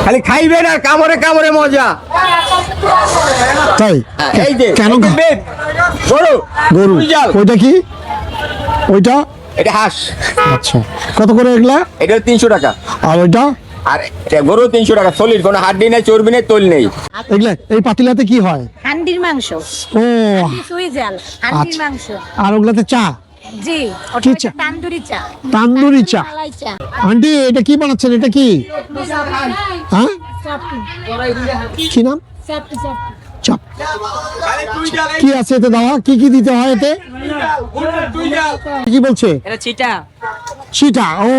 খালি খাইবেন আর কামড়ে কামড়ে মজা। তাই এই যে কেন গরু গরু জাল, ওইটা কি ওইটা এটা হাঁস। আচ্ছা কত করে এগুলা? এটা 300 টাকা। আর ওইটা আর এটা গরু 300 টাকা। সলিড, কোনো হাড্ডি নাই, চর্বি নেই, তোল নেই। এগুলা এই পাতিলাতে কি হয়? হান্ডির মাংস, ও সুই জাল, হান্ডির আচ্ছা। মাংস। আর ওগুলাতে চা? জি, কি ওটা চা? তান্দুরি চা। তান্দুরি চা। মালাই চা। আন্টি এটা কি বানাচ্ছেন? এটা কি? হ্যাঁ সফট, কি নাম? Soft, soft. চাপ। কি আছে এতে দেওয়া? কি কি দিতে হয় এতে? কি বলছে? এটা চিটা ছিটা। ও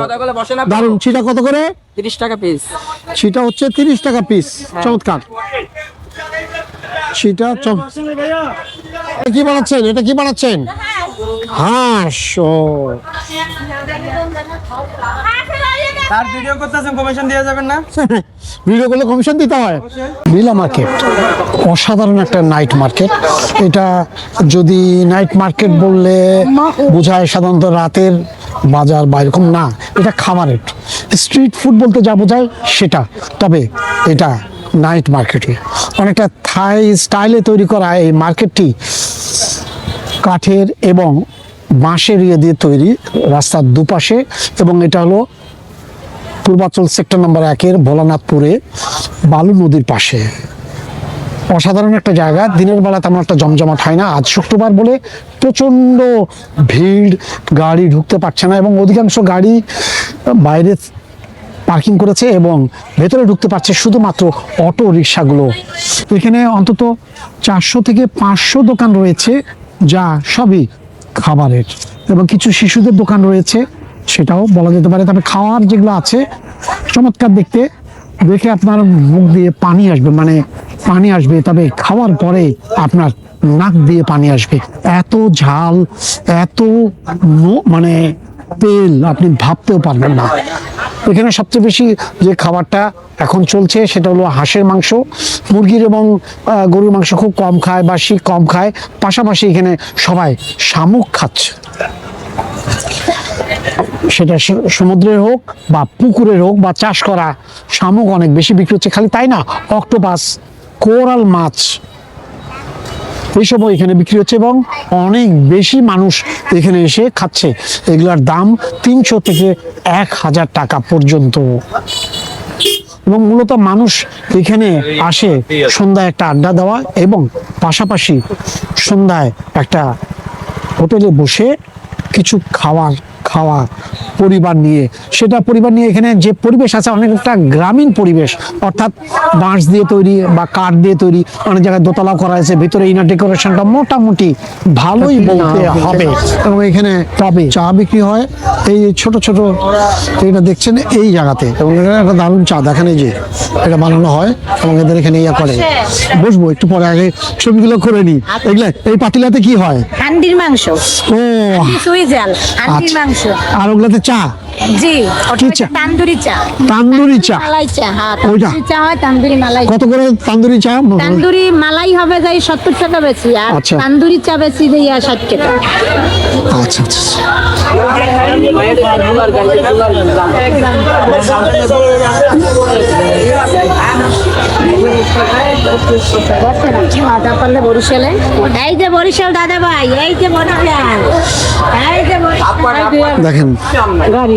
কতগুলো বসে না? দারুন। ছিটা কত করে? 30 টাকা পিস। ছিটা হচ্ছে 30 টাকা পিস। চমৎকার। ছিটা এটা কি বানাচ্ছেন? এটা কি বানাচ্ছেন? হাঁস। ও তার ভিডিও করতেছেন, কমিশন দিয়ে যাবেন না? ভিডিও করলে কমিশন দিতে হয়। বিলা মার্কেট অসাধারণ একটা নাইট মার্কেট। এটা যদি নাইট মার্কেট বললে বোঝায় সাধারণত রাতের বাজার বা এরকম না, এটা খাবারের স্ট্রিট ফুড বলতে যা বোঝায় সেটা। তবে এটা নাইট মার্কেটে অনেকটা থাই স্টাইলে তৈরি করা এই মার্কেটটি কাঠের এবং বাঁশের ইয়ে দিয়ে তৈরি, রাস্তার দুপাশে। এবং এটা হলো পূর্বাঞ্চল সেক্টর নম্বর 1-এর ভোলানাথপুরে বালু নদীর পাশে। অসাধারণ একটা জায়গা। দিনের বেলা তেমন একটা জমজমাট হয় না। আজ শুক্রবার বলে প্রচণ্ড ভিড়, গাড়ি ঢুকতে পারছে না এবং অধিকাংশ গাড়ি বাইরে পার্কিং করেছে এবং ভেতরে ঢুকতে পারছে শুধুমাত্র অটো রিক্সাগুলো। এখানে অন্তত 400 থেকে 500 দোকান রয়েছে, যা সবই খাবারের, এবং কিছু শিশুদের দোকান রয়েছে, সেটাও বলা যেতে পারে। তবে খাওয়ার যেগুলো আছে চমৎকার দেখতে, দেখে আপনার মুখ দিয়ে পানি আসবে, মানে পানি আসবে। তবে খাওয়ার পরে আপনার নাক দিয়ে পানি আসবে। এত ঝাল, এত মানে তেল আপনি ভাবতেও পারবেন না। এখানে সবচেয়ে বেশি যে খাবারটা এখন চলছে সেটা হলো হাঁসের মাংস। মুরগির এবং গরুর মাংস খুব কম খায় বা শিক কম খায়। পাশাপাশি এখানে সবাই শামুক খাচ্ছে, সেটা সমুদ্রের হোক বা পুকুরের হোক বা চাষ করা শামুক অনেক বেশি বিক্রি হচ্ছে। খালি তাই না, অক্টোপাস, কোরাল মাছ এইসবও এখানে বিক্রি হচ্ছে এবং অনেক বেশি মানুষ এখানে এসে খাচ্ছে। এগুলার দাম 300 থেকে 1000 টাকা পর্যন্ত। এবং মূলত মানুষ এখানে আসে সন্ধ্যায় একটা আড্ডা দেওয়া এবং পাশাপাশি সন্ধ্যায় একটা হোটেলে বসে কিছু খাওয়া পরিবার নিয়ে। সেটা পরিবার নিয়ে এখানে যে পরিবেশ আছে অনেকটা গ্রামীণ পরিবেশ, অর্থাৎ বাঁশ দিয়ে তৈরি বা কাঠ দিয়ে তৈরি। অনেক জায়গায় দোতলা করা হয়েছে, ভিতরে ইনার ডেকোরেশনটা মোটামুটি ভালোই বলতে হবে। এবং এখানে টবে চা বিক্রি হয়, এই ছোট ছোট এটা দেখছেন এই জায়গাতে। এবং এটা একটা দারুণ চা দেখেন, এই যে এটা বানানো হয় এবং এদের এখানে ইয়া করে। বসবো একটু পরে, আগে ছবিগুলো করে নিই। এগুলা এই পাতিলাতে কি হয়? হান্ডির মাংস, ও সুই জাল, হান্ডির মাংস। আর ওগুলাতে চা? জি, কি ওটা চা? তান্দুরি চা। তান্দুরি চা। মালাই চা, হ্যাঁ ওইটা? তান্দুরি চা হয়, তান্দুরি মালাই। কত করে তান্দুরি চা? তান্দুরি মালাই হবে যাই 70 টাকা বেশি, আর আচ্ছা। তান্দুরি চা বেশি দেই 60 টাকা। আচ্ছা আচ্ছা। দাদা পারলে বরিশালে, এই যে বরিশাল দাদা ভাই, এই যে বরিশাল, এই যে বরিশাল দেখেন গাড়ি,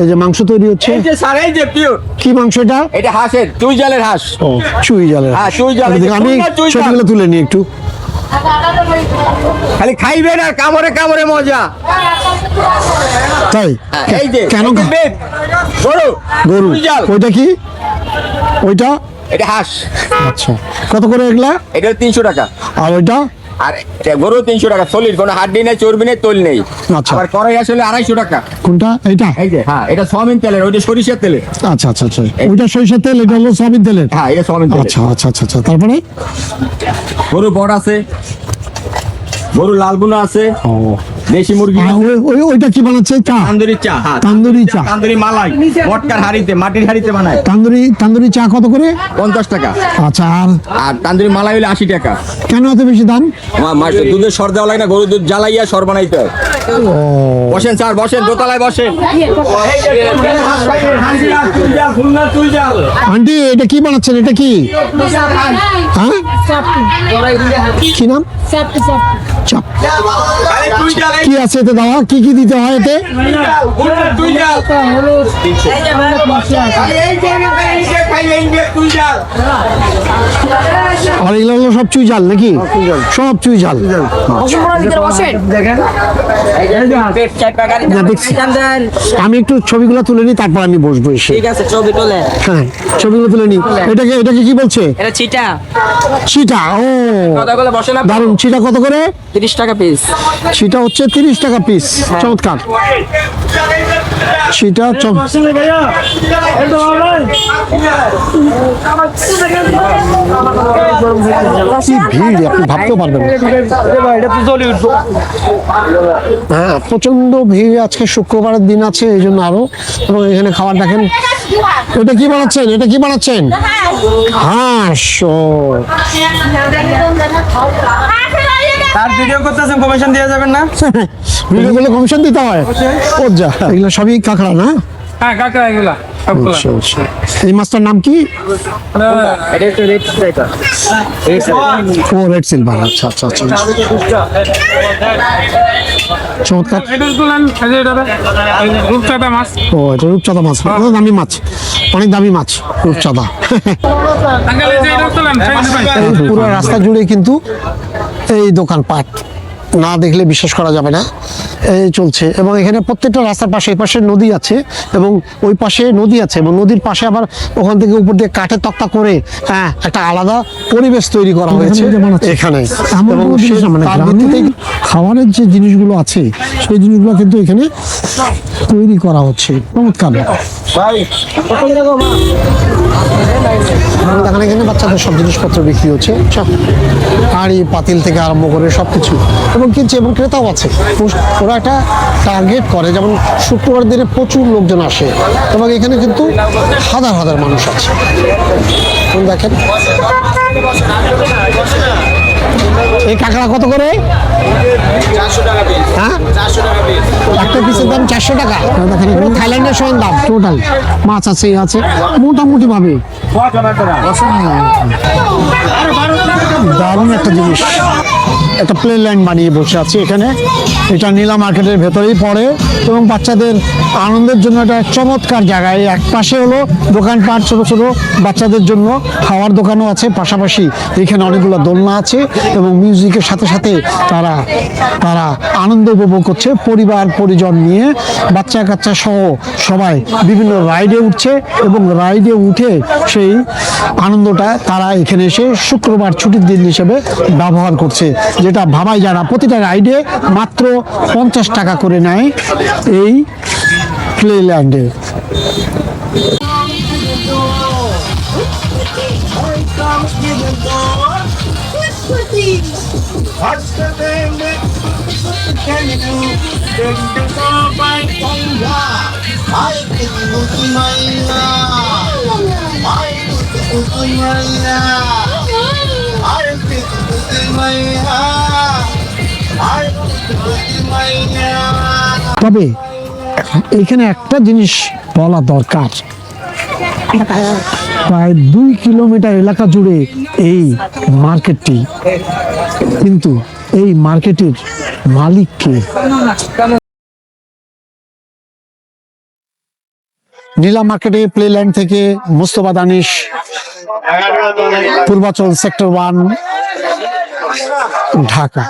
এই যে মাংস তৈরি হচ্ছে। এই যে স্যার, এই যে পিওর কি মাংস এটা? এটা হাঁসের, চুই জালের হাঁস। ও চুই জালের। হ্যাঁ, চুই জালের। আমি চুই জাল। ছবিগুলো তুলে নিই একটু। খালি খাইবেন আর কামড়ে কামড়ে মজা। তাই এই যে কেন? গরু গরু চুই জাল, ওইটা কি? ওইটা এটা হাঁস। আচ্ছা কত করে এগুলা? এটা 300 টাকা। আর ওইটা? আর এটা গরু 300 টাকা। সলিড, কোনো হাড্ডি নাই, চর্বি নেই, তোল নেই। আচ্ছা। আবার কড়াই আসলে 250 টাকা। কোনটা? এইটা? এই যে হ্যাঁ, এটা সয়াবিন তেলের, ওইটা সরিষার তেলের। আচ্ছা আচ্ছা আচ্ছা। ওইটা সরিষার তেল, এটা হলো সয়াবিন তেলের। হ্যাঁ, এটা সয়াবিন তেলের। আচ্ছা আচ্ছা আচ্ছা আচ্ছা। তারপরে গরু বড় আছে, গরু লাল বুনা আছে, ও দেশি মুরগি আর আছে। ওইটা কি বানাচ্ছে? চা? তান্দুরি চা। হ্যাঁ, তান্দুরি চা। তান্দুরি মালাই মটকার হাড়িতে, মাটির হাড়িতে বানায়। তান্দুরি চা কত করে? 50 টাকা। আচ্ছা। আর তান্দুরি মালাই হলে 80 টাকা। কেন এত বেশি দাম? দুধের সর দেওয়া লাগে না, গরুর দুধ জ্বালাইয়া সর বানাইতে হয়। বসেন স্যার, বসেন, দোতলায় বসেন। আন্টি এটা কি বানাচ্ছেন, এটা কি? হ্যাঁ, কি নাম? চাপ। কি আছে এতে দেওয়া, কি কি দিতে হয় এতে? আর এগুলো হলো সব চুই ঝাল নাকি? সব চুই ঝাল। না, দেখছি। আমি একটু ছবিগুলো তুলে নিই, তারপর আমি বসবো এসে। ঠিক আছে, ছবি তোলে। হ্যাঁ, ছবিগুলো তুলে নিই। এটাকে কি বলছে? এটা চিটা। চিটা। ও কথাগুলো বসে না। দারুন। চিটা কত করে? 30 টাকা পিস। চিটা হচ্ছে 30 টাকা পিস। চমৎকার। চিটা কি ভিড়, আপনি ভাবতেও পারবেন না। হ্যাঁ, প্রচন্ড ভিড়। আজকে শুক্রবারের দিন আছে, এই জন্য আরো। এবং এখানে খাবার দেখেন। এটা কি বানাচ্ছেন, এটা কি বানাচ্ছেন? হাঁস। ও তার ভিডিও করতেছেন, কমিশন দিয়ে যাবেন না? ভিডিও করলে কমিশন দিতে হয়? ও যা, এগুলো সবই কাঁকড়া না? হ্যাঁ, কাকা এগুলা আচ্ছা, আচ্ছা। এই মাছটার নাম কি? ও রেড সিলভার। আচ্ছা আচ্ছা আচ্ছা, চমৎকার। রূপচাঁদা মাছ। ও এটা রূপচাঁদা মাছ, দামি মাছ, অনেক দামি মাছ রূপচাঁদা। এই পুরো রাস্তা জুড়ে কিন্তু এই দোকানপাট, না দেখলে বিশ্বাস করা যাবে না। এই চলছে, এবং এখানে প্রত্যেকটা রাস্তার পাশে, এই পাশে নদী আছে এবং ওই পাশে নদী আছে, এবং নদীর পাশে আবার ওখান থেকে উপর দিয়ে কাঠের তক্তা করে একটা আলাদা পরিবেশ তৈরি করা হয়েছে এখানে। এবং তার ভিত্তিতে খাবারের যে জিনিসগুলো আছে সেই জিনিসগুলো কিন্তু এখানে তৈরি করা হচ্ছে। চমৎকার। দেখেন এখানে বাচ্চাদের সব জিনিসপত্র বিক্রি হচ্ছে, হাঁড়ি পাতিল থেকে আরম্ভ করে সবকিছু, এবং কিনছে এবং ক্রেতাও আছে। ওরা একটা টার্গেট করে, যেমন শুক্রবার দিনে প্রচুর লোকজন আসে এবং এখানে কিন্তু হাজার হাজার মানুষ আছে। দেখেন এই কাঁকড়া কত করে? 400 টাকা পিস। হ্যাঁ, 400 টাকা পিস। একটা পিসের দাম 400 টাকা। দেখেন এখানে থাইল্যান্ডের সমান দাম টোটাল। মাছ আছে, আছে মোটামুটি ভাবে। দারুণ একটা জিনিস, একটা প্লে ল্যান্ড বানিয়ে বসে আছে এখানে। এটা নীলা মার্কেটের ভেতরেই পড়ে এবং বাচ্চাদের আনন্দের জন্য একটা চমৎকার জায়গায়। এক পাশে হলো দোকানপাট, ছোট ছোট বাচ্চাদের জন্য খাওয়ার দোকানও আছে, পাশাপাশি এখানে অনেকগুলো দোলনা আছে এবং মিউজিকের সাথে সাথে তারা আনন্দ উপভোগ করছে পরিবার পরিজন নিয়ে। বাচ্চা কাচ্চা সহ সবাই বিভিন্ন রাইডে উঠছে এবং রাইডে উঠে সেই আনন্দটা তারা এখানে এসে শুক্রবার ছুটির দিন হিসেবে ব্যবহার করছে, যেটা ভাবাই যায় না। প্রতিটা রাইডে মাত্র 50 টাকা করে নেয় এই প্লেল্যান্ডে। তবে এখানে একটা জিনিস বলা দরকার, প্রায় 2 কিলোমিটার এলাকা জুড়ে এই মার্কেটটি, কিন্তু এই মার্কেটের মালিক কে? নীলা মার্কেটে প্লেল্যান্ড থেকে মুস্তফা দানিশ, পূর্বাচল সেক্টর 1, ঢাকা।